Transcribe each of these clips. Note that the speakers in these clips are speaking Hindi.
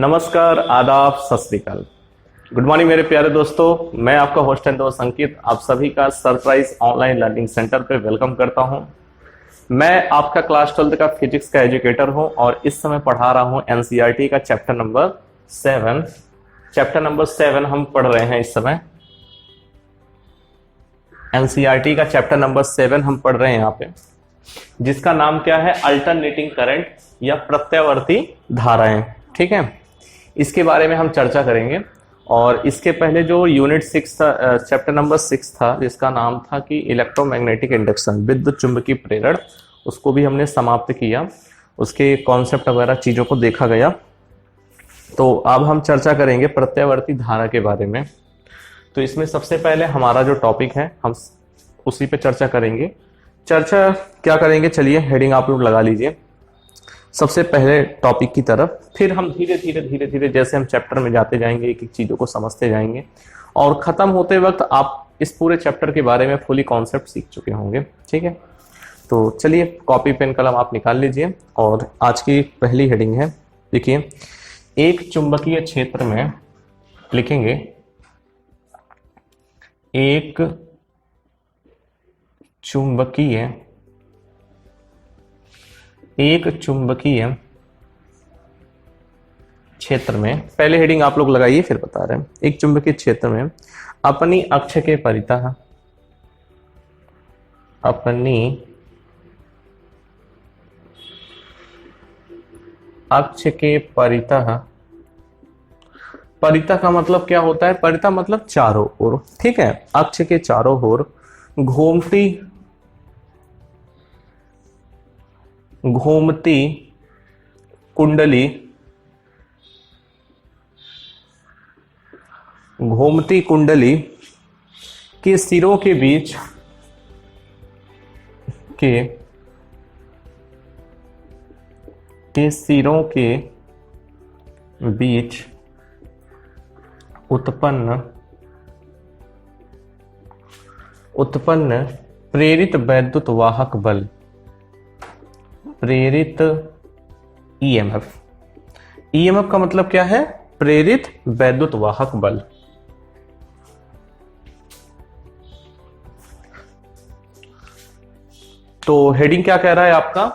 नमस्कार, आदाब, सत श्री अकाल। गुड मॉर्निंग मेरे प्यारे दोस्तों। मैं आपका होस्ट एंड दोस्त अंकित आप सभी का सरप्राइज ऑनलाइन लर्निंग सेंटर पे वेलकम करता हूं। मैं आपका क्लास 12 का फिजिक्स का एजुकेटर हूं और इस समय पढ़ा रहा हूं एनसीईआरटी का चैप्टर नंबर 7। चैप्टर नंबर 7 हम पढ़ रहे हैं इस समय। एनसीईआरटी का चैप्टर नंबर 7 हम पढ़ रहे हैं यहाँ पे, जिसका नाम क्या है? अल्टरनेटिंग करंट या प्रत्यावर्ती धाराएं। ठीक है, इसके बारे में हम चर्चा करेंगे। और इसके पहले जो यूनिट 6 था, चैप्टर नंबर 6 था, जिसका नाम था कि इलेक्ट्रोमैग्नेटिक इंडक्शन, विद्युत चुंबकीय प्रेरण, उसको भी हमने समाप्त किया। उसके कॉन्सेप्ट वगैरह चीजों को देखा गया। तो अब हम चर्चा करेंगे प्रत्यावर्ती धारा के बारे में। तो इसमें सबसे पहले हमारा जो टॉपिक है हम उसी पे चर्चा करेंगे। चर्चा क्या करेंगे, चलिए हेडिंग आप लोग लगा लीजिए सबसे पहले टॉपिक की तरफ। फिर हम धीरे धीरे जैसे हम चैप्टर में जाते जाएंगे, एक एक चीजों को समझते जाएंगे और खत्म होते वक्त आप इस पूरे चैप्टर के बारे में फुली कॉन्सेप्ट सीख चुके होंगे। ठीक है, तो चलिए कॉपी पेन कलम आप निकाल लीजिए और आज की पहली हेडिंग है, देखिए, एक चुंबकीय क्षेत्र में लिखेंगे एक चुंबकीय क्षेत्र में, पहले हेडिंग आप लोग लगाइए फिर बता रहे हैं। एक चुंबकीय क्षेत्र में अपनी अक्ष के परितः परितः का मतलब क्या होता है? परितः मतलब चारों ओर। ठीक है, अक्ष के चारों ओर घूमती कुंडली के सिरों के बीच उत्पन्न प्रेरित वैद्युत वाहक बल, प्रेरित ईएमएफ। ईएमएफ का मतलब क्या है? प्रेरित वैद्युत वाहक बल। तो हेडिंग क्या कह रहा है आपका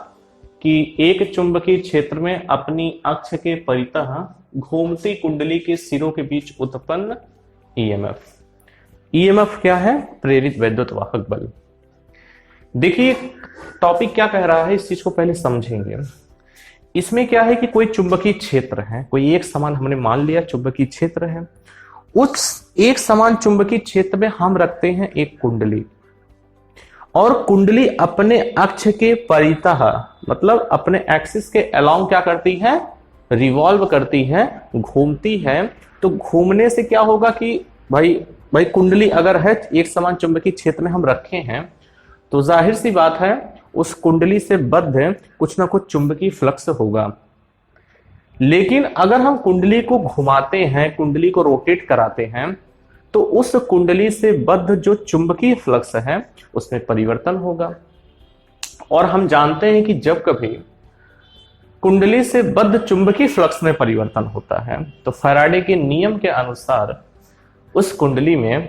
कि एक चुंबकीय क्षेत्र में अपनी अक्ष के परितः घूमती कुंडली के सिरों के बीच उत्पन्न ईएमएफ। ईएमएफ क्या है? प्रेरित वैद्युत वाहक बल। देखिए टॉपिक क्या कह रहा है, इस चीज को पहले समझेंगे। इसमें क्या है कि कोई चुंबकीय क्षेत्र है, कोई एक समान हमने मान लिया चुंबकीय क्षेत्र है। उस एक समान चुंबकीय क्षेत्र में हम रखते हैं एक कुंडली, और कुंडली अपने अक्ष के परितः मतलब अपने एक्सिस के अलाउंग क्या करती है? रिवॉल्व करती है, घूमती है। तो घूमने से क्या होगा कि भाई कुंडली अगर है एक समान चुंबकीय क्षेत्र में हम रखे हैं, तो जाहिर सी बात है उस कुंडली से बद्ध कुछ ना कुछ चुंबकीय फ्लक्स होगा। लेकिन अगर हम कुंडली को घुमाते हैं, कुंडली को रोटेट कराते हैं, तो उस कुंडली से बद्ध जो चुंबकीय फ्लक्स है उसमें परिवर्तन होगा। और हम जानते हैं कि जब कभी कुंडली से बद्ध चुंबकीय फ्लक्स में परिवर्तन होता है तो फैराडे के नियम के अनुसार उस कुंडली में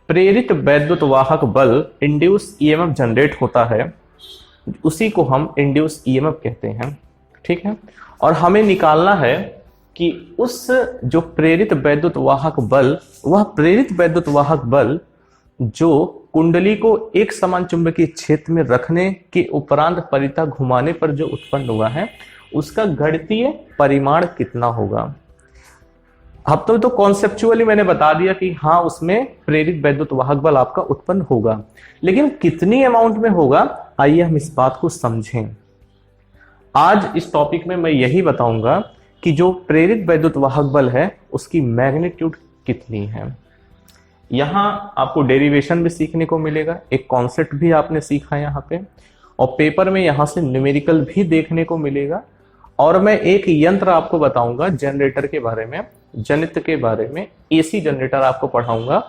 प्रेरित वैद्युत वाहक बल, इंड्यूस ईएमएफ जनरेट होता है। उसी को हम इंड्यूस ईएमएफ कहते हैं। ठीक है, और हमें निकालना है कि उस जो प्रेरित वैद्युत वाहक बल, वह प्रेरित वैद्युत वाहक बल जो कुंडली को एक समान चुंबकीय क्षेत्र में रखने के उपरांत परितः घुमाने पर जो उत्पन्न हुआ है, उसका गणितीय परिमाण कितना होगा। अब तो कॉन्सेप्चुअली मैंने बता दिया कि हाँ, उसमें प्रेरित वैद्युत वाहक बल आपका उत्पन्न होगा, लेकिन कितनी अमाउंट में होगा, आइए हम इस बात को समझें। आज इस टॉपिक में मैं यही बताऊंगा कि जो प्रेरित वैद्युत वाहक बल है उसकी मैग्नीट्यूड कितनी है। यहां आपको डेरिवेशन भी सीखने को मिलेगा, एक कॉन्सेप्ट भी आपने सीखा यहाँ पे, और पेपर में यहां से न्यूमेरिकल भी देखने को मिलेगा। और मैं एक यंत्र आपको बताऊंगा जनरेटर के बारे में, जनित्र के बारे में, एसी जनरेटर आपको पढ़ाऊंगा।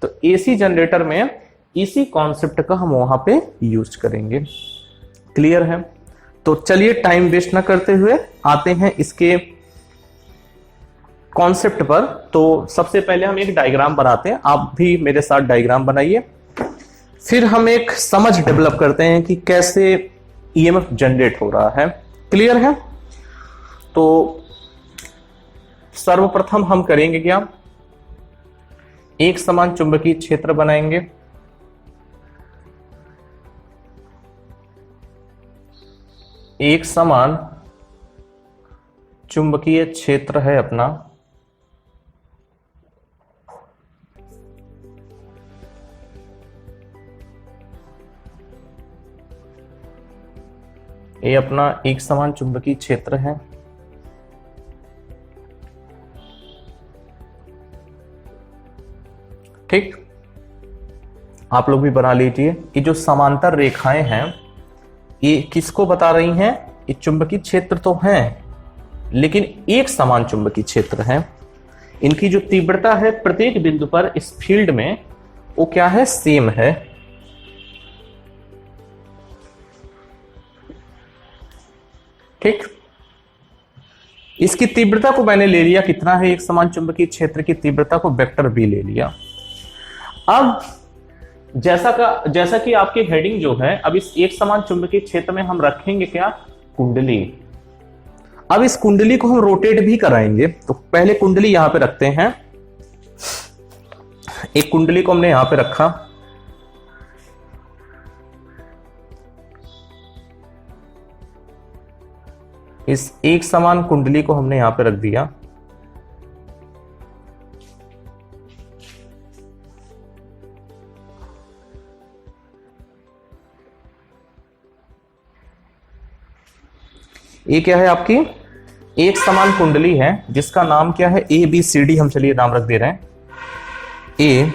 तो एसी जनरेटर में इसी कॉन्सेप्ट का हम वहां पे यूज करेंगे। क्लियर है? तो चलिए टाइम वेस्ट ना करते हुए आते हैं इसके कॉन्सेप्ट पर। तो सबसे पहले हम एक डायग्राम बनाते हैं, आप भी मेरे साथ डायग्राम बनाइए। फिर हम एक समझ डेवलप करते हैं कि कैसे ईएमएफ जनरेट हो रहा है। क्लियर है? तो सर्वप्रथम हम करेंगे क्या, एक समान चुंबकीय क्षेत्र बनाएंगे। एक समान चुंबकीय क्षेत्र है अपना, ये अपना एक समान चुंबकीय क्षेत्र है। ठीक, आप लोग भी बना लीजिए। ये जो समांतर रेखाएं हैं ये किसको बता रही हैं? ये चुंबकीय क्षेत्र तो हैं, लेकिन एक समान चुंबकीय क्षेत्र है। इनकी जो तीव्रता है प्रत्येक बिंदु पर इस फील्ड में, वो क्या है? सेम है। ठीक, इसकी तीव्रता को मैंने ले लिया, कितना है एक समान चुंबकीय क्षेत्र की तीव्रता को वेक्टर बी ले लिया। अब जैसा कि आपकी हेडिंग जो है, अब इस एक समान चुंबकीय क्षेत्र में हम रखेंगे क्या? कुंडली। अब इस कुंडली को हम रोटेट भी कराएंगे। तो पहले कुंडली यहां पे रखते हैं। एक कुंडली को हमने यहां पे रखा, इस एक समान कुंडली को हमने यहां पे रख दिया। ये क्या है? आपकी एक समान कुंडली है जिसका नाम क्या है? ए बी सी डी हम चलिए नाम रख दे रहे हैं। ए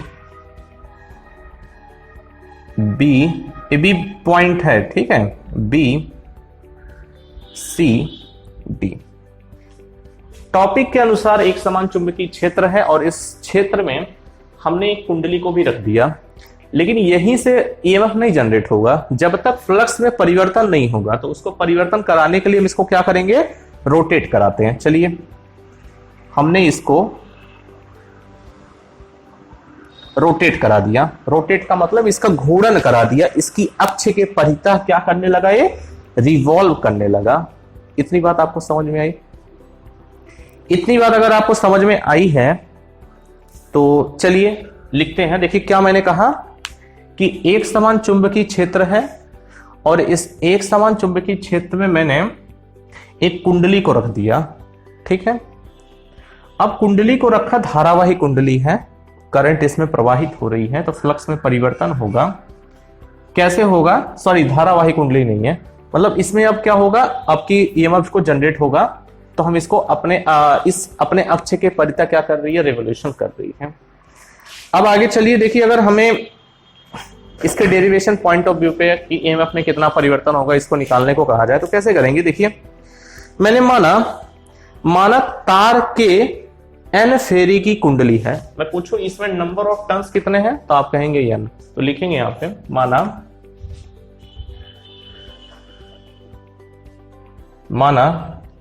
बी पॉइंट है, ठीक है, बी सी डी। टॉपिक के अनुसार एक समान चुंबकीय क्षेत्र है और इस क्षेत्र में हमने एक कुंडली को भी रख दिया, लेकिन यहीं से ईएमएफ नहीं जनरेट होगा जब तक फ्लक्स में परिवर्तन नहीं होगा। तो उसको परिवर्तन कराने के लिए हम इसको क्या करेंगे? रोटेट कराते हैं। चलिए, हमने इसको रोटेट करा दिया। रोटेट का मतलब इसका घूर्णन करा दिया, इसकी अक्ष के परितः क्या करने लगा? ये रिवॉल्व करने लगा। इतनी बात आपको समझ में आई? इतनी बात अगर आपको समझ में आई है तो चलिए लिखते हैं। देखिए क्या मैंने कहा कि एक समान चुंबकीय क्षेत्र है और इस एक समान चुंबकीय क्षेत्र में मैंने एक कुंडली को रख दिया। ठीक है, अब कुंडली को रखा, धारावाही कुंडली है, करंट इसमें प्रवाहित हो रही है, तो फ्लक्स में परिवर्तन होगा। कैसे होगा? सॉरी, धारावाही कुंडली नहीं है, मतलब इसमें अब क्या होगा? आपकी ईएमएफ को जनरेट होगा। तो हम इसको अपने अपने अक्ष के परितः क्या कर रही है? रिवोल्यूशन कर रही है। अब आगे चलिए, देखिए अगर हमें इसके डेरिवेशन पॉइंट ऑफ व्यू पे कि ईएमएफ में कितना परिवर्तन होगा इसको निकालने को कहा जाए तो कैसे करेंगे? देखिए, मैंने माना तार के एन फेरी की कुंडली है। मैं पूछूं इसमें नंबर ऑफ टर्न्स कितने हैं तो आप कहेंगे एन, तो लिखेंगे यहां पे माना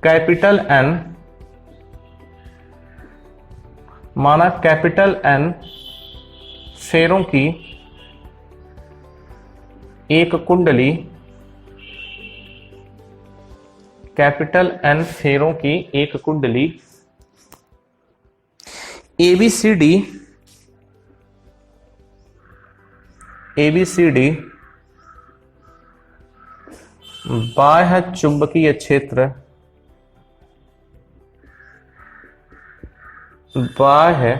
कैपिटल एन फेरों की एक कुंडली, कैपिटल एन फेरों की एक कुंडली एबीसीडी बाह्य चुंबकीय क्षेत्र, बाह्य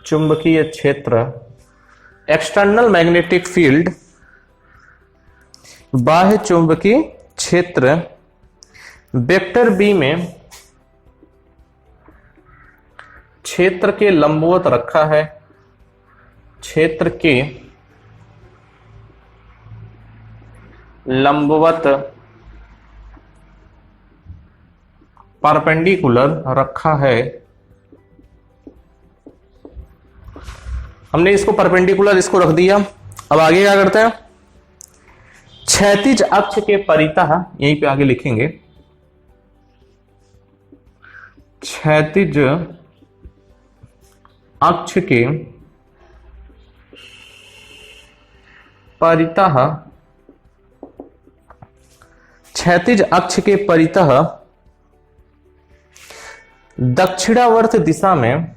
चुंबकीय क्षेत्र, एक्सटर्नल मैग्नेटिक फील्ड, बाह्य चुंबकीय क्षेत्र वेक्टर बी में क्षेत्र के लंबवत रखा है, क्षेत्र के लंबवत परपेंडिकुलर रखा है। हमने इसको परपेंडिकुलर इसको रख दिया। अब आगे क्या करते हैं? क्षैतिज अक्ष के परितः, यहीं पे आगे लिखेंगे, क्षैतिज अक्ष के परितः, क्षैतिज अक्ष के परितः दक्षिणावर्त दिशा में,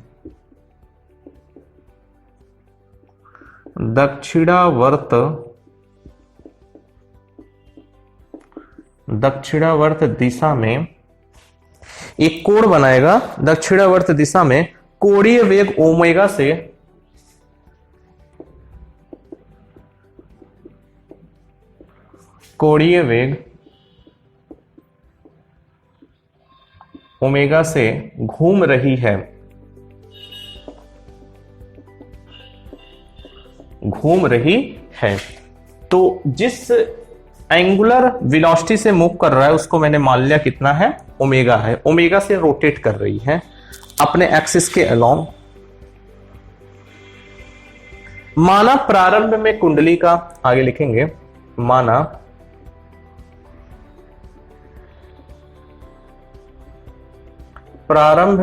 दक्षिणावर्त दिशा में एक कोण बनाएगा। दक्षिणावर्त दिशा में कोणीय वेग ओमेगा से कोणीय वेग ओमेगा से घूम रही है, तो जिस एंगुलर वेलोसिटी से मूव कर रहा है उसको मैंने मान लिया कितना है, ओमेगा है। ओमेगा से रोटेट कर रही है अपने एक्सिस के अलोंग। माना प्रारंभ में कुंडली का, आगे लिखेंगे, माना प्रारंभ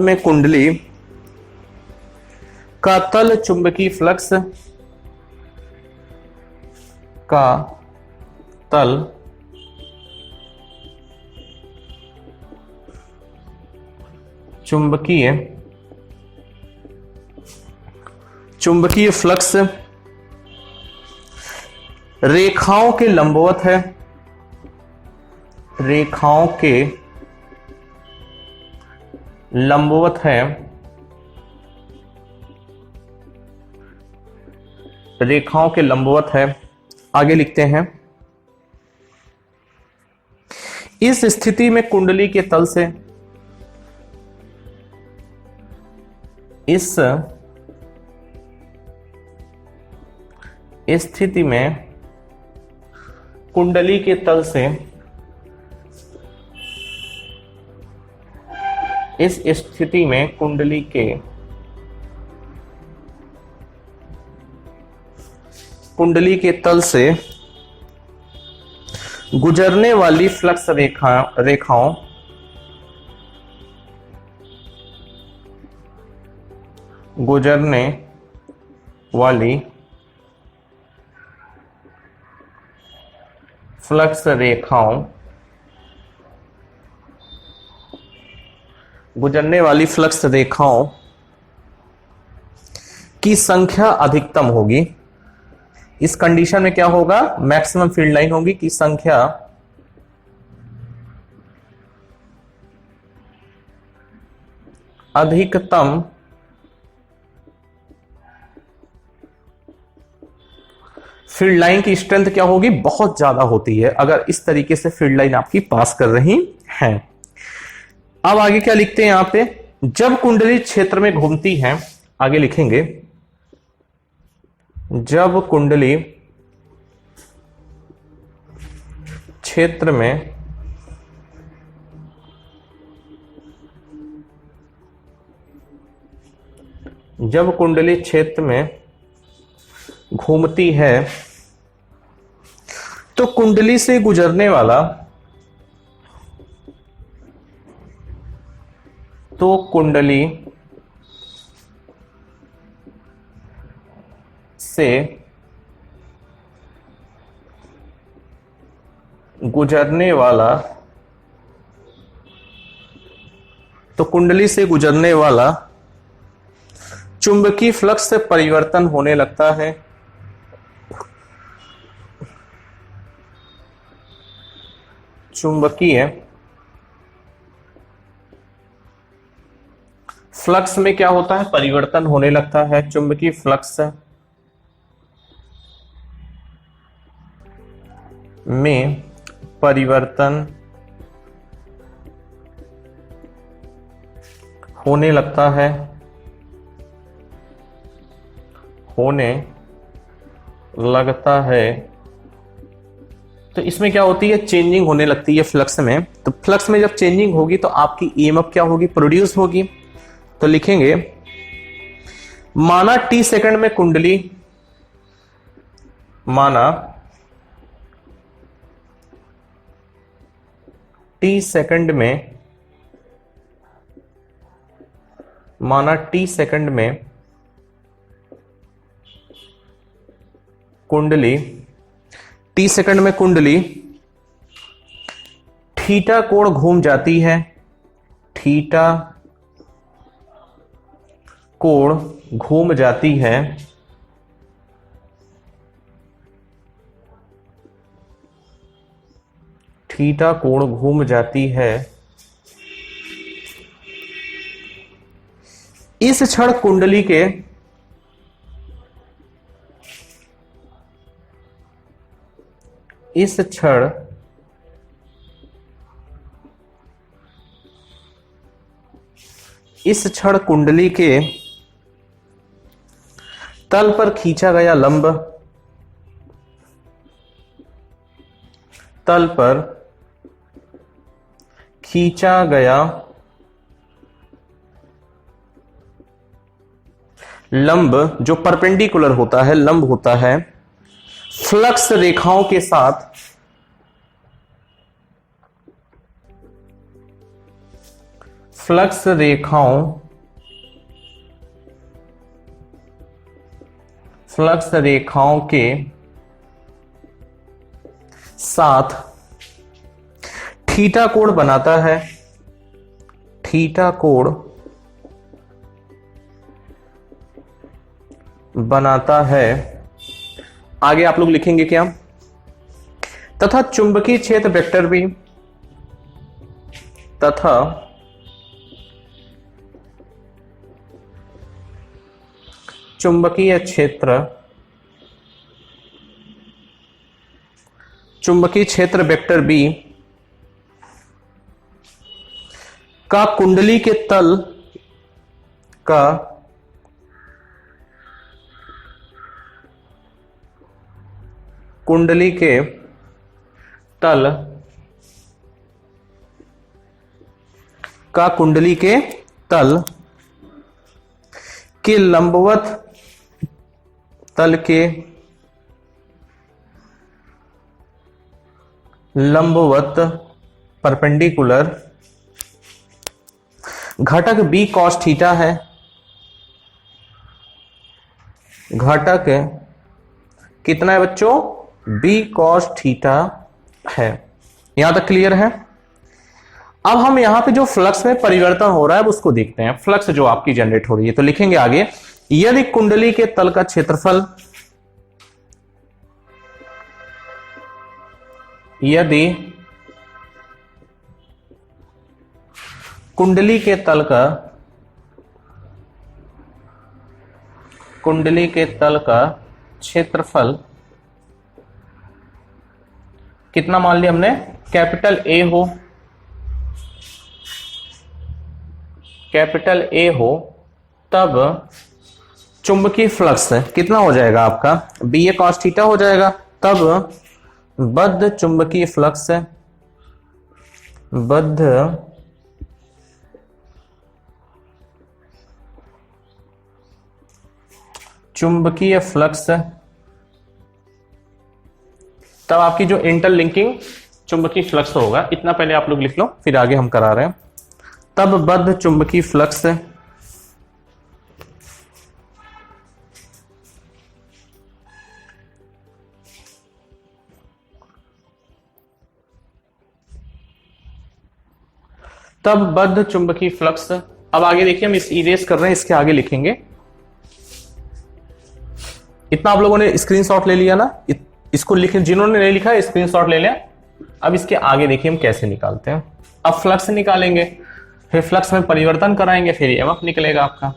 में कुंडली का तल चुंबकीय फ्लक्स का तल चुंबकीय फ्लक्स रेखाओं के लंबवत है, रेखाओं के लंबवत है। आगे लिखते हैं, इस स्थिति में कुंडली के तल से, इस स्थिति में कुंडली के तल से, इस स्थिति में कुंडली के तल से गुजरने वाली फ्लक्स रेखाओं गुजरने वाली फ्लक्स रेखाओं की संख्या अधिकतम होगी। इस कंडीशन में क्या होगा, मैक्सिमम फील्ड लाइन होगी की संख्या अधिकतम फील्ड लाइन की स्ट्रेंथ क्या होगी, बहुत ज्यादा होती है अगर इस तरीके से फील्ड लाइन आपकी पास कर रही है। अब आगे क्या लिखते हैं यहां पे, जब कुंडली क्षेत्र में घूमती है, आगे लिखेंगे, जब कुंडली क्षेत्र में घूमती है तो कुंडली से गुजरने वाला, कुंडली से गुजरने वाला चुंबकीय फ्लक्स से परिवर्तन होने लगता है। चुंबकीय फ्लक्स में क्या होता है, परिवर्तन होने लगता है। चुंबकीय फ्लक्स में परिवर्तन होने लगता है, तो इसमें क्या होती है, चेंजिंग होने लगती है फ्लक्स में। तो फ्लक्स में जब चेंजिंग होगी तो आपकी ईएमएफ क्या होगी, प्रोड्यूस होगी। तो लिखेंगे माना टी सेकंड में कुंडली, माना टी सेकंड में, माना टी सेकंड में कुंडली, टी सेकंड में कुंडली थीटा कोण घूम जाती है, थीटा कोण घूम जाती है, थीटा कोण घूम जाती है, इस क्षण कुंडली के इस क्षण कुंडली के तल पर खींचा गया लंब, तल पर खींचा गया लंब जो परपेंडिकुलर होता है, लंब होता है, फ्लक्स रेखाओं के साथ फ्लक्स रेखाओं के साथ थीटा कोण बनाता है, थीटा कोण बनाता है। आगे आप लोग लिखेंगे क्या? तथा चुंबकीय क्षेत्र वेक्टर भी, तथा चुंबकीय क्षेत्र वेक्टर बी का कुंडली के तल का कुंडली के तल के लंबवत, तल के लंबवत परपेंडिकुलर घटक बी कॉस थीटा है, घटक कितना है बच्चों? बी कॉस थीटा है। यहां तक क्लियर है? अब हम यहां पे जो फ्लक्स में परिवर्तन हो रहा है उसको देखते हैं, फ्लक्स जो आपकी जनरेट हो रही है। तो लिखेंगे आगे, यदि कुंडली के तल का क्षेत्रफल, यदि कुंडली के तल का क्षेत्रफल कितना मान लिया हमने? कैपिटल ए हो, तब चुंबकीय फ्लक्स कितना हो जाएगा आपका? बी ए कॉस थीटा हो जाएगा। तब बद्ध चुंबकीय फ्लक्स, बद्ध चुंबकीय फ्लक्स, तब आपकी जो इंटरलिंकिंग चुंबकीय फ्लक्स होगा, इतना पहले आप लोग लिख लो, फिर आगे हम करा रहे हैं। तब बद्ध चुंबकीय फ्लक्स अब आगे देखिए, हम इस इरेज कर रहे हैं, इसके आगे लिखेंगे। इतना आप लोगों ने स्क्रीनशॉट ले लिया ना? इसको लिखे, जिन्होंने नहीं लिखा स्क्रीनशॉट ले लिया। अब इसके आगे देखिए हम कैसे निकालते हैं। अब फ्लक्स निकालेंगे, फिर फ्लक्स में परिवर्तन कराएंगे, फिर ईएमएफ निकलेगा आपका।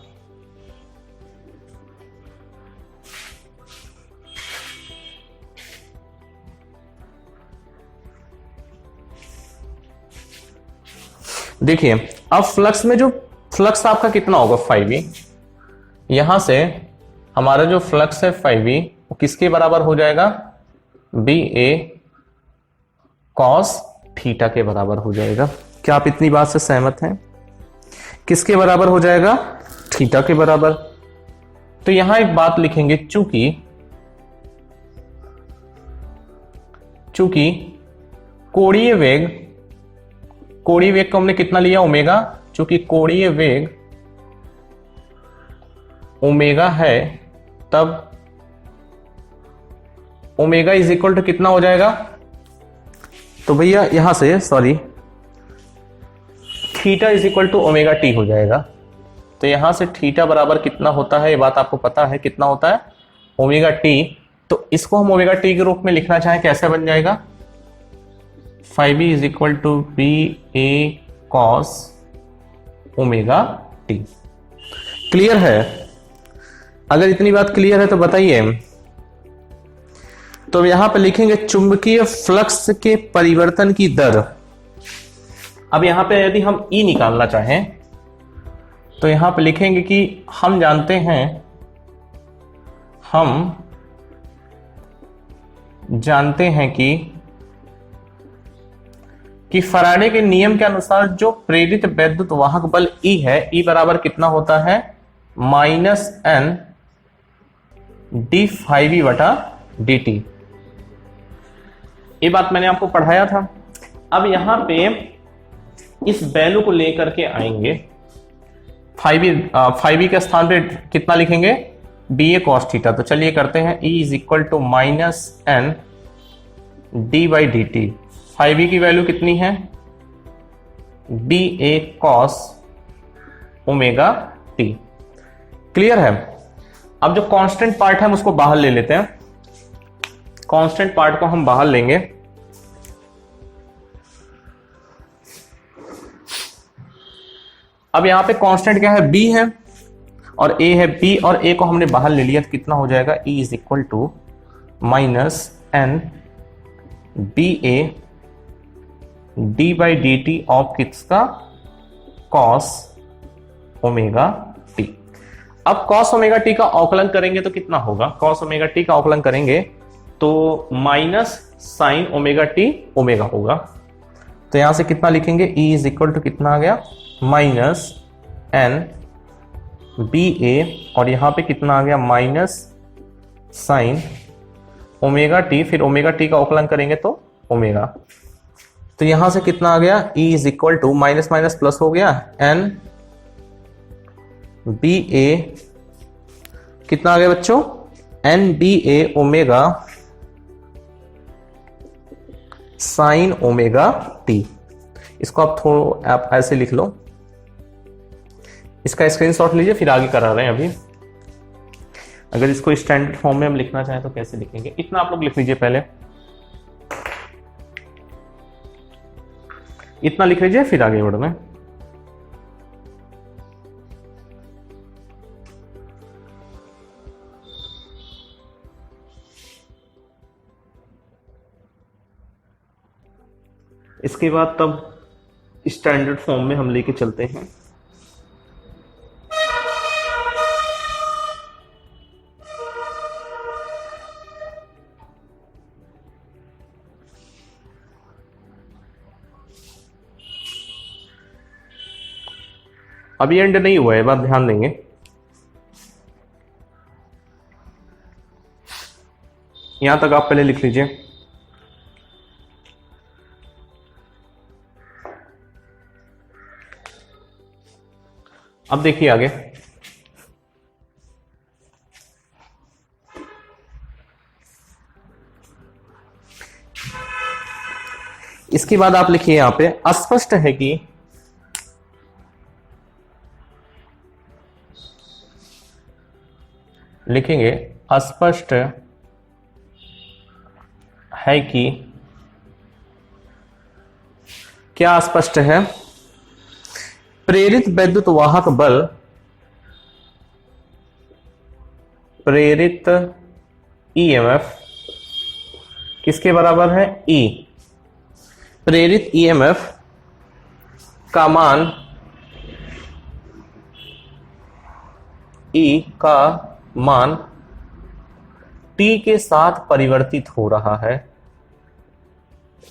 देखिए अब फ्लक्स में जो फ्लक्स आपका कितना होगा? 5e। यहां से हमारा जो फ्लक्स है 5e वो किसके बराबर हो जाएगा? बी ए कॉस थीटा के बराबर हो जाएगा। क्या आप इतनी बात से सहमत हैं? किसके बराबर हो जाएगा? थीटा के बराबर। तो यहां एक बात लिखेंगे, चूंकि कोणीय वेग को हमने कितना लिया, ओमेगा। चूंकि कोणीय वेग ओमेगा है, तब ओमेगा इज इक्वल टू कितना हो जाएगा, तो भैया यहां से theta is equal to omega T हो जाएगा। तो यहां से थीटा बराबर कितना होता है, ये बात आपको पता है कितना होता है, ओमेगा टी। तो इसको हम ओमेगा टी के रूप में लिखना चाहें, कैसे बन जाएगा, five B is equal to B A cos omega T. Clear है? अगर इतनी बात क्लियर है तो बताइए। तो यहां पर लिखेंगे चुंबकीय फ्लक्स के परिवर्तन की दर। अब यहां पे यदि हम ई निकालना चाहें तो यहां पे लिखेंगे कि हम जानते हैं कि फैराडे के नियम के अनुसार जो प्रेरित वैद्युत वाहक बल ई है, ई बराबर कितना होता है, -n d⁵v बटा dt। ये बात मैंने आपको पढ़ाया था। अब यहां पे इस वैल्यू को लेकर के आएंगे, फाइव के स्थान पे कितना लिखेंगे, बी ए कॉस थीटा। तो चलिए करते हैं, E is equal to -n d/dt। 5e की वैल्यू कितनी है, B A cos omega T. Clear है? अब जो कांस्टेंट पार्ट है हम उसको बाहर ले लेते हैं। कांस्टेंट पार्ट को हम बाहर लेंगे। अब यहां पे कांस्टेंट क्या है, b है और a है, b और a को हमने बाहर ले लिया तो कितना हो जाएगा, E is equal to -n ba d/dt of किसका, cos ओमेगा t। अब cos ओमेगा t का अवकलन करेंगे तो कितना होगा, cos ओमेगा t का अवकलन करेंगे तो sin ओमेगा t ओमेगा होगा। तो यहां से कितना लिखेंगे, E इज इक्वल टू कितना आ गया, -n ba और यहां पे कितना आ गया, sin ओमेगा टी। फिर ओमेगा टी का अवकलन करेंगे तो ओमेगा। तो यहां से कितना आ गया, E is equal to minus minus plus हो गया, n ba कितना आ गया बच्चों, n ba omega sine omega T. इसको आप ऐसे लिख लो, इसका स्क्रीनशॉट लीजिए, फिर आगे करा रहे हैं अभी। अगर इसको स्टैंडर्ड फॉर्म में हम लिखना चाहें तो कैसे लिखेंगे, इतना आप लोग लिख लीजिए, पहले इतना लिख लीजिए फिर आगे बढ़ना है। इसके बाद तब स्टैंडर्ड फॉर्म में हम लेके चलते हैं। अभी एंड नहीं हुआ है, बात ध्यान देंगे। यहां तक आप पहले लिख लीजिए। अब देखिए आगे, इसके बाद आप लिखिए, यहां पे स्पष्ट है कि लिखेंगे, स्पष्ट है कि, क्या स्पष्ट है, प्रेरित वैद्युत वाहक बल, प्रेरित ईएमएफ किसके बराबर है, E। प्रेरित ईएमएफ का मान, E का मान t के साथ परिवर्तित हो रहा है,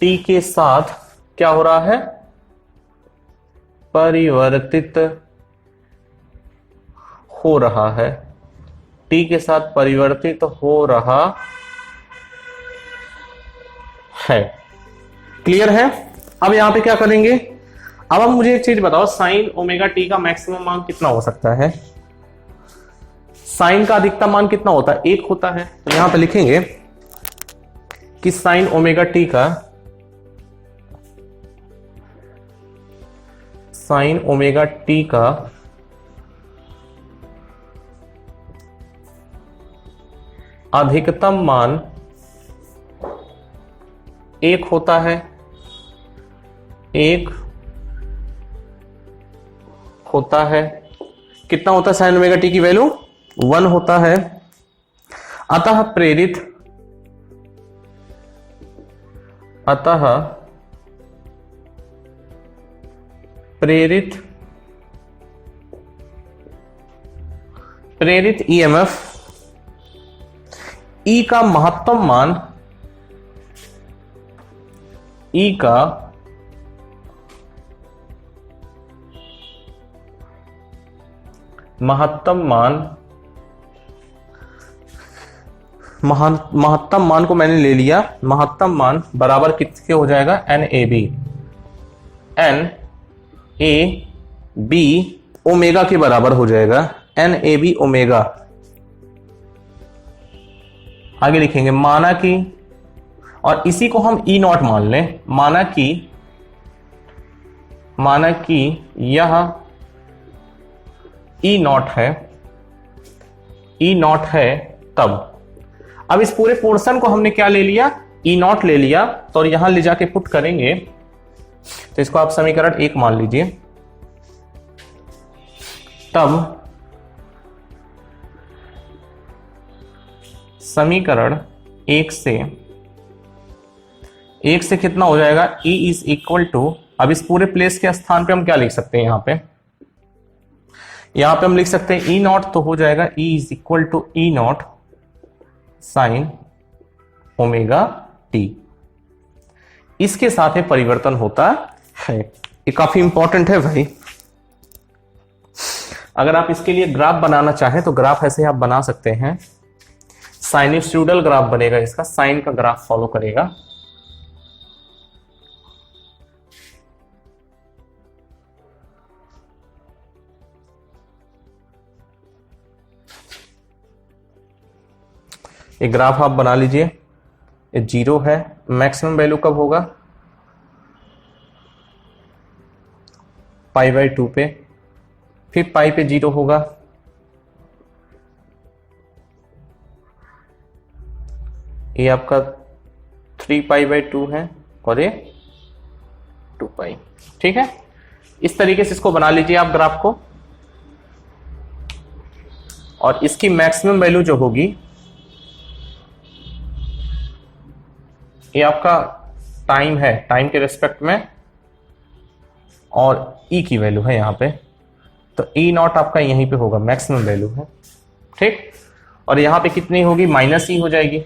t के साथ क्या हो रहा है, परिवर्तित हो रहा है। टी के साथ परिवर्तित हो रहा है। क्लियर है? अब यहां पे क्या करेंगे, अब आप मुझे एक चीज बताओ, साइन ओमेगा टी का मैक्सिमम मान कितना हो सकता है? साइन का अधिकतम मान कितना होता है? 1 होता है। तो यहां पे लिखेंगे कि साइन ओमेगा टी का अधिकतम मान 1 होता है। 1 होता है। कितना होता है साइन ओमेगा टी की वैल्यू? 1 होता है। अतः प्रेरित ईएमएफ ई का महत्तम मान महत्तम मान को मैंने ले लिया। महत्तम मान बराबर किसके हो जाएगा? NAB ओमेगा के बराबर हो जाएगा। NAB omega. आगे लिखेंगे माना कि, और इसी को हम E नॉट मान लें, माना कि यह E नॉट है तब। अब इस पूरे पोर्शन को हमने क्या ले लिया? E नॉट ले लिया। तो यहां ले जाके पुट करेंगे तो इसको आप समीकरण 1 मान लीजिए। तब समीकरण 1 से कितना हो जाएगा? E इज इक्वल टू, अब इस पूरे प्लेस के स्थान पे हम क्या लिख सकते हैं? यहां पे हम लिख सकते हैं E नॉट, तो हो जाएगा E is equal to E naught sine omega T. इसके साथ में परिवर्तन होता है। ये काफी इंपॉर्टेंट है भाई। अगर आप इसके लिए ग्राफ बनाना चाहें तो ग्राफ ऐसे आप बना सकते हैं। साइनसॉइडल ग्राफ बनेगा, इसका साइन का ग्राफ फॉलो करेगा। एक ग्राफ आप बना लीजिए। ये 0 है। मैक्सिमम वैल्यू कब होगा? π/2 पे। फिर पाई पे 0 होगा। ये आपका 3π/2 है और ये 2π। ठीक है, इस तरीके से इसको बना लीजिए आप ग्राफ को। और इसकी मैक्सिमम वैल्यू जो होगी, ये आपका टाइम है, टाइम के रेस्पेक्ट में, और ई की वैल्यू है यहां पे। तो ई नॉट आपका यहीं पे होगा, मैक्सिमम वैल्यू है। ठीक, और यहां पे कितनी होगी? -E हो जाएगी।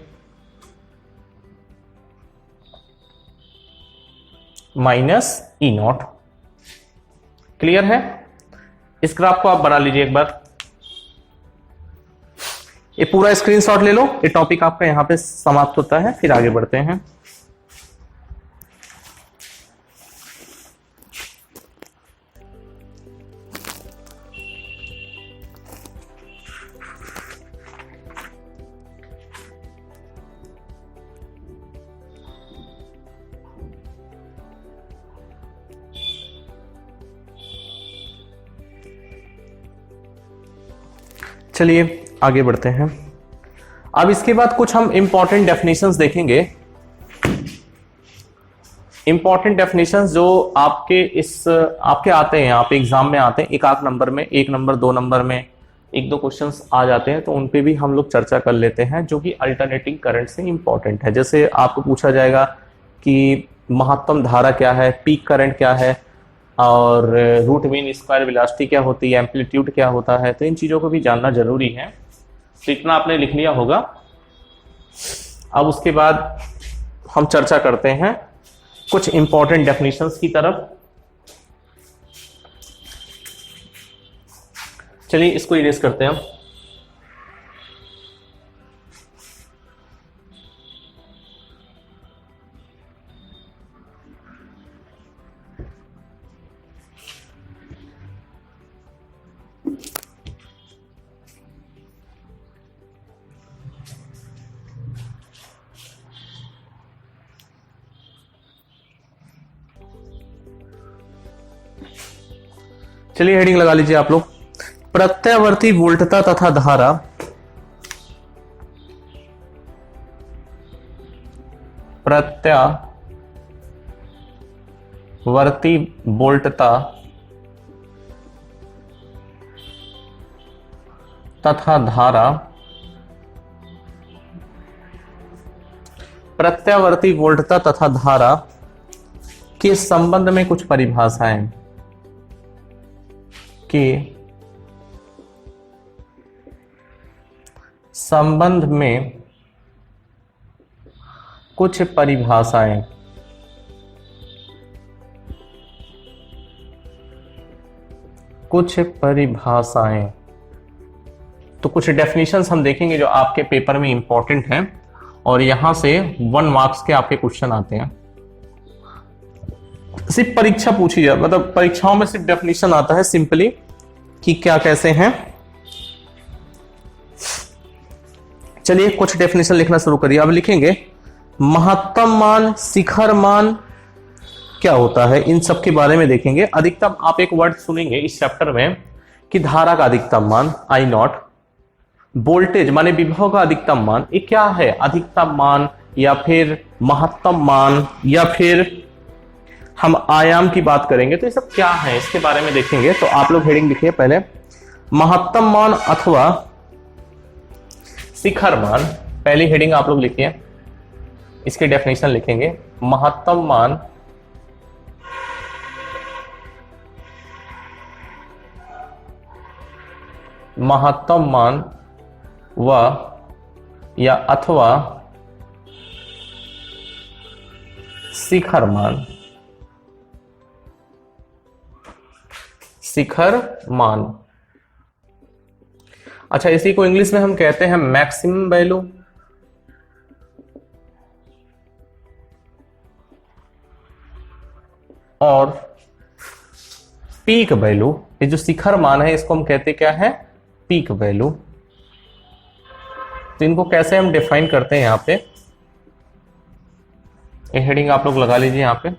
-E not. क्लियर है? इस ग्राफ को आप बना लीजिए एक बार। ये पूरा स्क्रीनशॉट ले लो। ये टॉपिक आपका यहां पे समाप्त होता है। फिर आगे बढ़ते हैं। चलिए आगे बढ़ते हैं। अब इसके बाद कुछ हम इंपॉर्टेंट डेफिनेशंस देखेंगे। इंपॉर्टेंट डेफिनेशंस जो आपके आते हैं, यहाँ पे एग्जाम में आते हैं, एक आध नंबर में, 1 नंबर 2 नंबर में 1-2 क्वेश्चंस आ जाते हैं, तो उन पे भी हम लोग चर्चा कर लेते हैं, जो कि अल्टरनेटिंग करंट से इंपॉर्टेंट है। जैसे आपको पूछा जाएगा कि महत्तम धारा क्या है, पीक करंट क्या है, और रूट मीन स्क्वायर वेलोसिटी क्या होती है, एम्पलीट्यूड क्या होता है। तो इन चीज़ों को भी जानना जरूरी है। तो इतना आपने लिख लिया होगा। अब उसके बाद हम चर्चा करते हैं कुछ इंपॉर्टेंट डेफिनेशंस की तरफ। चलिए इसको इरेज करते हैं हम। चलिए हेडिंग लगा लीजिए आप लोग, प्रत्यावर्ती वोल्टता तथा धारा प्रत्यावर्ती वोल्टता तथा धारा, प्रत्यावर्ती वोल्टता तथा धारा के संबंध में कुछ परिभाषाएं, के संबंध में कुछ परिभाषाएं, कुछ परिभाषाएं। तो कुछ डेफिनेशंस हम देखेंगे जो आपके पेपर में इंपॉर्टेंट हैं और यहां से 1 मार्क्स के आपके क्वेश्चन आते हैं। सिर्फ परीक्षा पूछी जाए, मतलब परीक्षाओं में सिर्फ डेफिनेशन आता है सिंपली कि क्या कैसे हैं। चलिए कुछ डेफिनेशन लिखना शुरू करिए। अब लिखेंगे महत्तम मान, शिखर मान क्या होता है, इन सब के बारे में देखेंगे। अधिकतम, आप एक वर्ड सुनेंगे इस चैप्टर में कि धारा का अधिकतम मान आई नॉट, वोल्टेज माने विभव का अधिकतम मान, ये क्या है, अधिकतम मान या फिर महत्तम मान या फिर हम आयाम की बात करेंगे, तो ये सब क्या है इसके बारे में देखेंगे। तो आप लोग हेडिंग लिखिए पहले, महत्तम मान अथवा शिखर मान। पहली हेडिंग आप लोग लिखिए, इसके डेफिनेशन लिखेंगे। महत्तम मान व या अथवा शिखर मान, शिखर मान। अच्छा, इसी को इंग्लिश में हम कहते हैं मैक्सिमम वैल्यू और पीक वैल्यू। ये जो शिखर मान है इसको हम कहते क्या है, पीक वैल्यू। तो इनको कैसे हम डिफाइन करते हैं, यहां पे ये हेडिंग आप लोग लगा लीजिए यहां पे।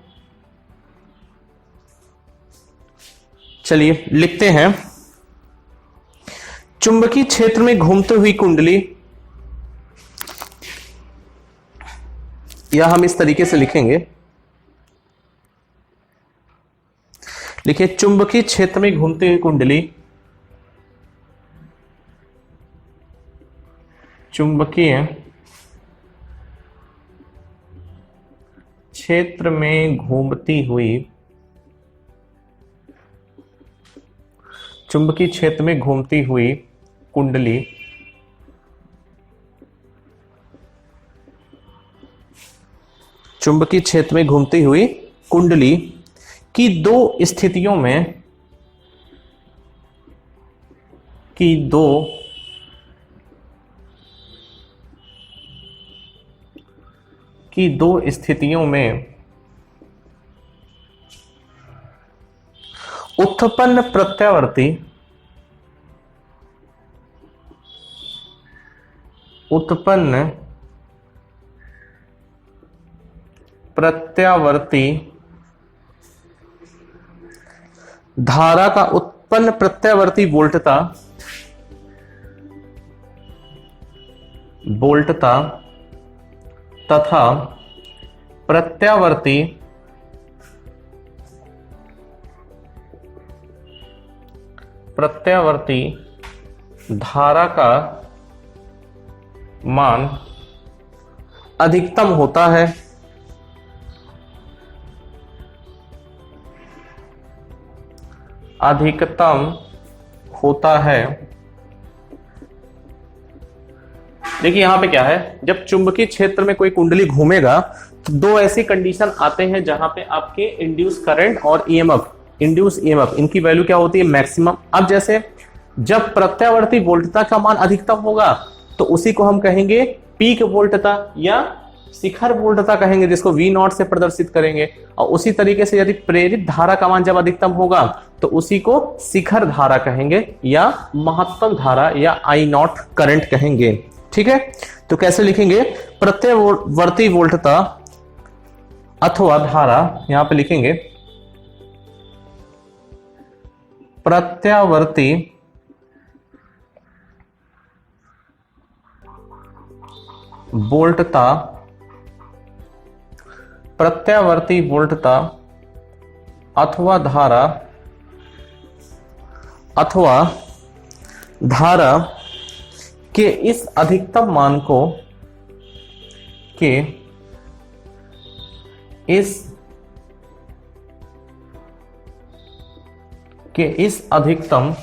चलिए लिखते हैं, चुंबकीय क्षेत्र में घूमती हुई कुंडली, या हम इस तरीके से लिखेंगे, लिखिए चुंबकीय क्षेत्र में घूमती हुई कुंडली, चुंबकीय क्षेत्र में घूमती हुई, चुंबकीय क्षेत्र में घूमती हुई कुंडली चुंबकीय क्षेत्र में घूमती हुई कुंडली की दो स्थितियों में, की दो स्थितियों में उत्पन्न प्रत्यावर्ती, उत्पन्न प्रत्यावर्ती धारा का उत्पन्न प्रत्यावर्ती वोल्टता, वोल्टता तथा प्रत्यावर्ती धारा का मान अधिकतम होता है, अधिकतम होता है। देखिए यहां पे क्या है, जब चुंबकीय क्षेत्र में कोई कुंडली घूमेगा तो दो ऐसी कंडीशन आते हैं जहां पे आपके इंड्यूस करंट और ईएमएफ, इंड्यूस ईएमएफ, इनकी वैल्यू क्या होती है, मैक्सिमम। अब जैसे जब प्रत्यावर्ती वोल्टता का मान अधिकतम होगा तो उसी को हम कहेंगे पीक वोल्टता या शिखर वोल्टता कहेंगे, जिसको V0 से प्रदर्शित करेंगे। और उसी तरीके से यदि प्रेरित धारा का मान जब अधिकतम होगा तो उसी को शिखर धारा कहेंगे या महत्तम धारा या I0 करंट कहेंगे। ठीक है, तो कैसे लिखेंगे, प्रत्यावर्ती वोल्टता अथवा धारा, यहां पे लिखेंगे प्रत्यावर्ती वोल्टता, प्रत्यावर्ती वोल्टता अथवा धारा के इस अधिकतम मान को इस अधिकतम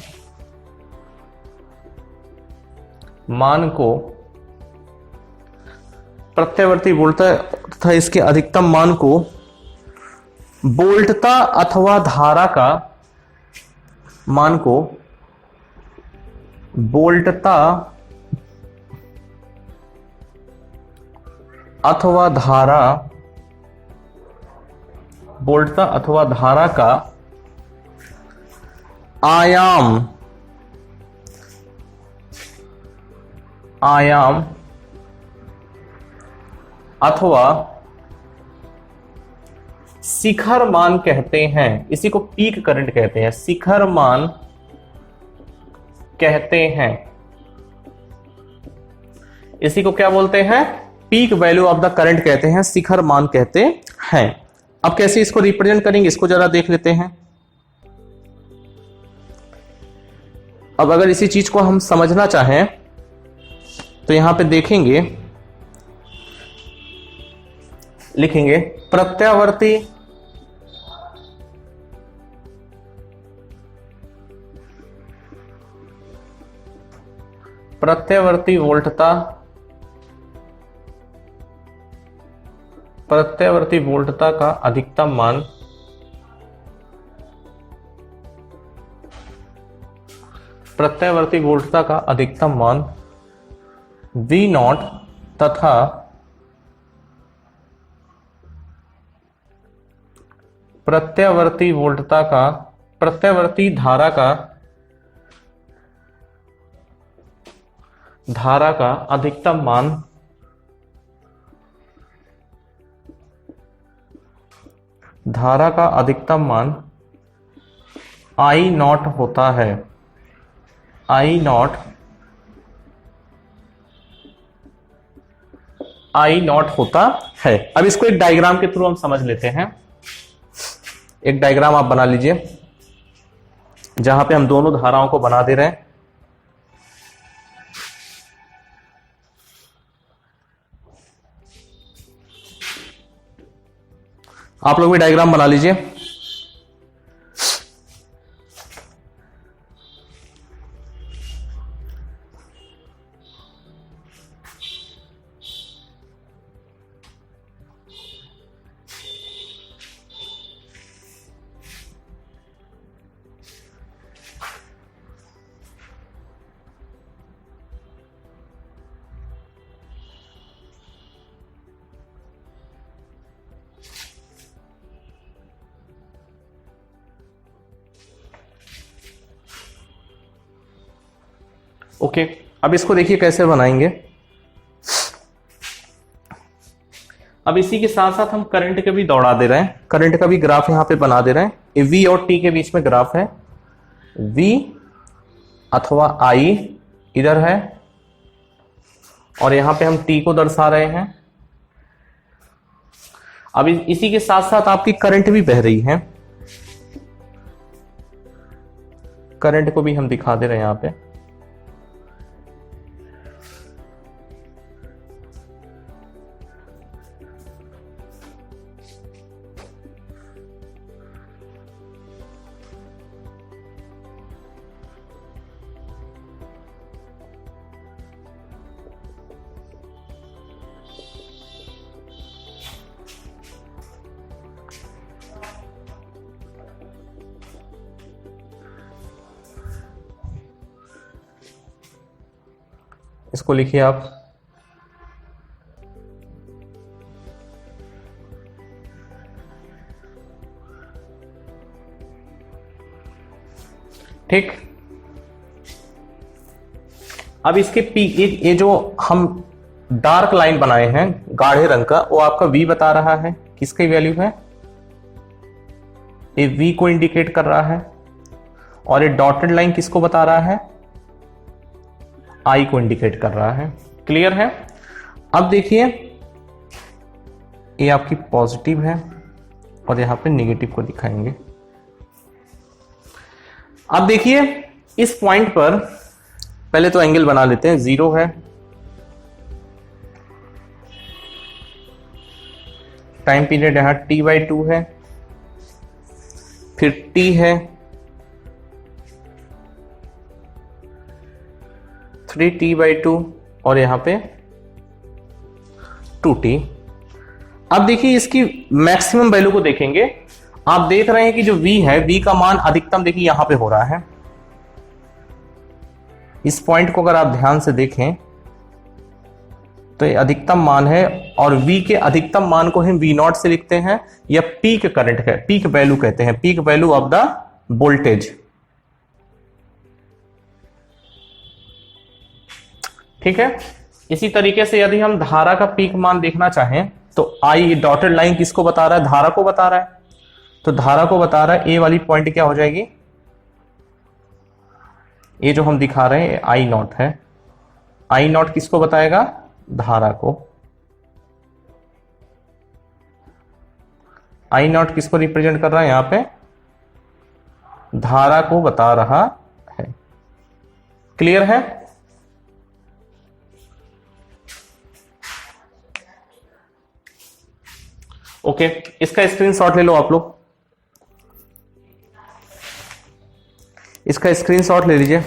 मान को प्रत्यावर्ती वोल्टता तथा इसके अधिकतम मान को वोल्टता अथवा धारा का मान को वोल्टता अथवा धारा का आयाम अथवा शिखर मान कहते हैं। इसी को पीक करंट कहते हैं, शिखर मान कहते हैं। इसी को क्या बोलते हैं? Peak value of the current कहते हैं, शिखर मान कहते हैं। अब कैसे इसको रिप्रेजेंट करेंगे, इसको जरा देख लेते हैं। अब अगर इसी चीज को हम समझना चाहें तो यहां पे देखेंगे, लिखेंगे प्रत्यावर्ती वोल्टता का अधिकतम मान V नॉट तथा प्रत्यावर्ती धारा का अधिकतम मान I नॉट होता है। I नॉट होता है। अब इसको एक डायग्राम के थ्रू हम समझ लेते हैं। एक डायग्राम आप बना लीजिए जहां पे हम दोनों धाराओं को बना दे रहे हैं। आप लोग भी डायग्राम बना लीजिए। ओके, अब इसको देखिए कैसे बनाएंगे। अब इसी के साथ साथ हम करंट के भी दौड़ा दे रहे हैं, करंट का भी ग्राफ यहां पे बना दे रहे हैं। ये V और T के बीच में ग्राफ है, V अथवा I इधर है और यहां पे हम T को दर्शा रहे हैं। अब इसी के साथ साथ आपकी करंट भी बह रही है, करंट को भी हम दिखा दे रहे हैं यहां पे। इसको लिखिए आप। ठीक, अब इसके ये जो हम डार्क लाइन बनाए हैं गाढ़े रंग का, वो आपका V बता रहा है। किसकी वैल्यू है? ये V को इंडिकेट कर रहा है। और ये डॉटेड लाइन किसको बता रहा है? आई को इंडिकेट कर रहा है। क्लियर है? अब देखिए ये आपकी पॉजिटिव है और यहां पे नेगेटिव को दिखाएंगे। अब देखिए इस पॉइंट पर पहले तो एंगल बना लेते हैं। 0 है, टाइम पीरियड यहां t/2 है, फिर t है 3t/2 और यहां पे 2t। अब देखिए इसकी मैक्सिमम वैल्यू को देखेंगे। आप देख रहे हैं कि जो v है, v का मान अधिकतम देखिए यहां पे हो रहा है। इस पॉइंट को अगर आप ध्यान से देखें तो ये अधिकतम मान है और v के अधिकतम मान को हम v0 से लिखते हैं या पीक करंट है, पीक वैल्यू कहते हैं, peak value of the voltage. ठीक है। इसी तरीके से यदि हम धारा का पीक मान देखना चाहें तो आई डॉटेड लाइन किसको बता रहा है? धारा को बता रहा है। तो धारा को बता रहा है, ए वाली पॉइंट क्या हो जाएगी? ये जो हम दिखा रहे हैं I0 है। I0 किसको बताएगा? धारा को। I0 किसको रिप्रेजेंट कर रहा है? यहां पे धारा को बता रहा है। क्लियर है? ओके, इसका स्क्रीनशॉट ले लो आप लोग, इसका स्क्रीनशॉट ले लीजिए।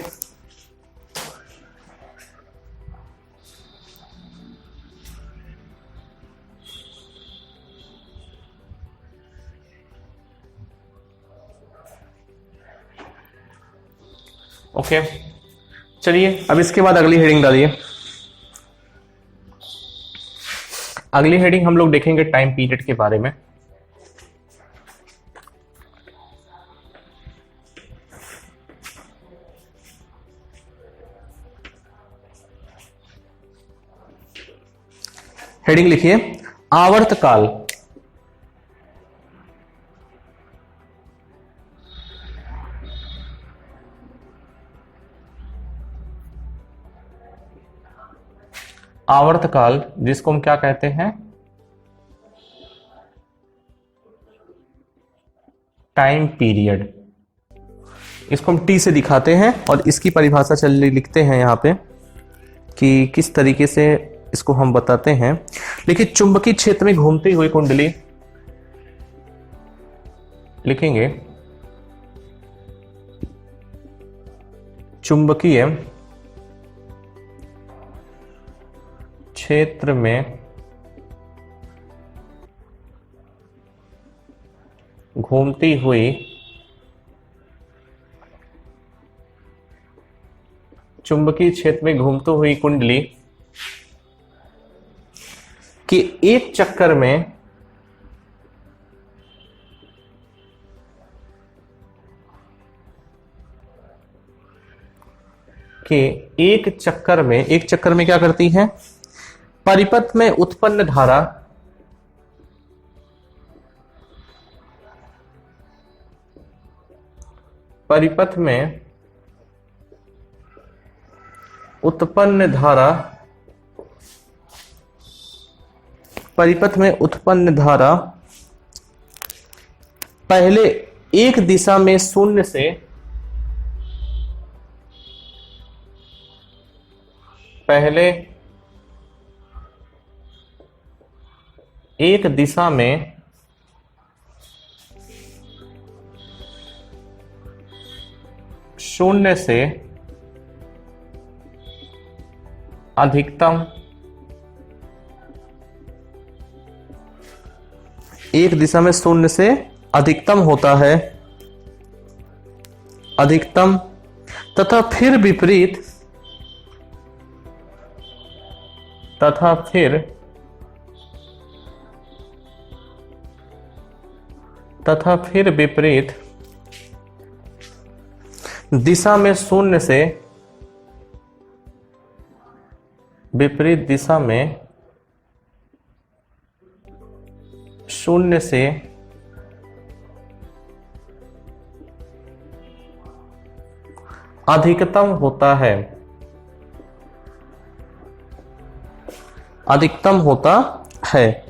ओके, चलिए अब इसके बाद अगली हेडिंग डालिए। अगली हेडिंग हम लोग देखेंगे टाइम पीरियड के बारे में। हेडिंग लिखिए आवर्तकाल। आवर्तकाल जिसको हम क्या कहते हैं? Time period. इसको हम टी से दिखाते हैं और इसकी परिभाषा चल लिखते हैं यहां पे कि किस तरीके से इसको हम बताते हैं। देखिए चुंबकीय क्षेत्र में घूमती हुई कुंडली लिखेंगे। चुंबकीय क्षेत्र में घूमती हुई चुंबकीय क्षेत्र में घूमती हुई कुंडली कि एक चक्कर में एक चक्कर में क्या करती है? परिपथ में उत्पन्न धारा परिपथ में उत्पन्न धारा पहले एक दिशा में शून्य से एक दिशा में शून्य से अधिकतम एक दिशा में शून्य से अधिकतम होता है, अधिकतम तथा फिर विपरीत दिशा में शून्य से विपरीत दिशा में शून्य से अधिकतम होता है, अधिकतम होता है।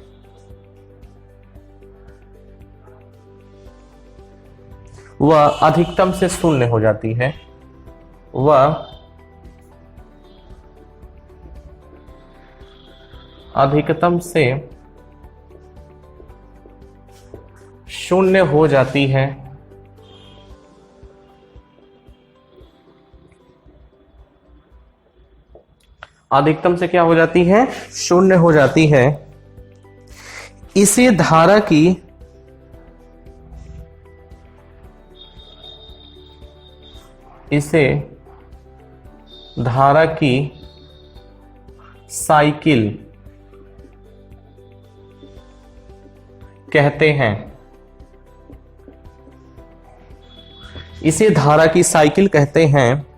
वह अधिकतम से शून्य हो जाती है, वह अधिकतम से शून्य हो जाती है। अधिकतम से क्या हो जाती है? शून्य हो जाती है। इसे धारा की साइकिल कहते हैं। इसे धारा की साइकिल कहते हैं।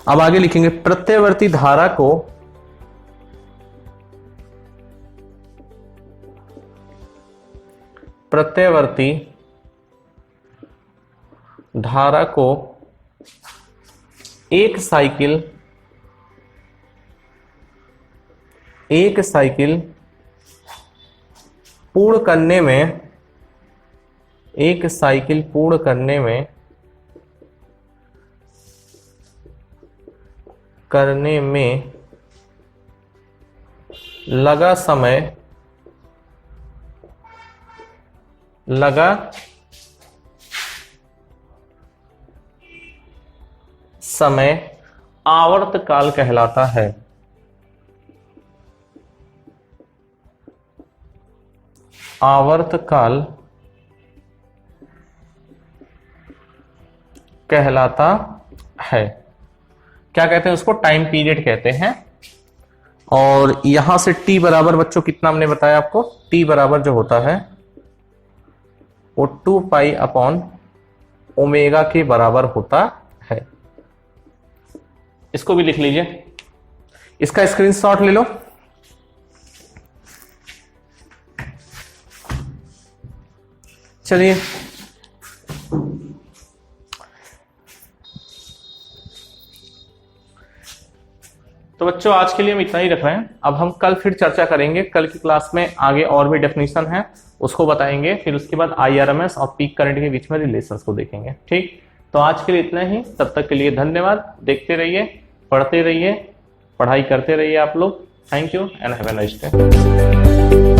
अब आगे लिखेंगे, प्रत्यावर्ती धारा को एक साइकिल पूर्ण करने में लगा समय आवर्तकाल कहलाता है। आवर्तकाल कहलाता है। क्या कहते हैं उसको? टाइम पीरियड कहते हैं। और यहां से टी बराबर बच्चों कितना हमने बताया आपको? टी बराबर जो होता है वो 2 पाई अपॉन ओमेगा के बराबर होता है। इसको भी लिख लीजिए, इसका स्क्रीनशॉट ले लो। चलिए, तो बच्चों आज के लिए हम इतना ही रख रहे हैं। अब हम कल फिर चर्चा करेंगे। कल की क्लास में आगे और भी डेफिनेशन है उसको बताएंगे, फिर उसके बाद आईआरएमएस और पीक करंट के बीच में रिलेशंस को देखेंगे। ठीक, तो आज के लिए इतना ही। तब तक के लिए धन्यवाद। देखते रहिए, पढ़ते रहिए, पढ़ाई करते रहिए आप लोग। Thank you and have a nice day.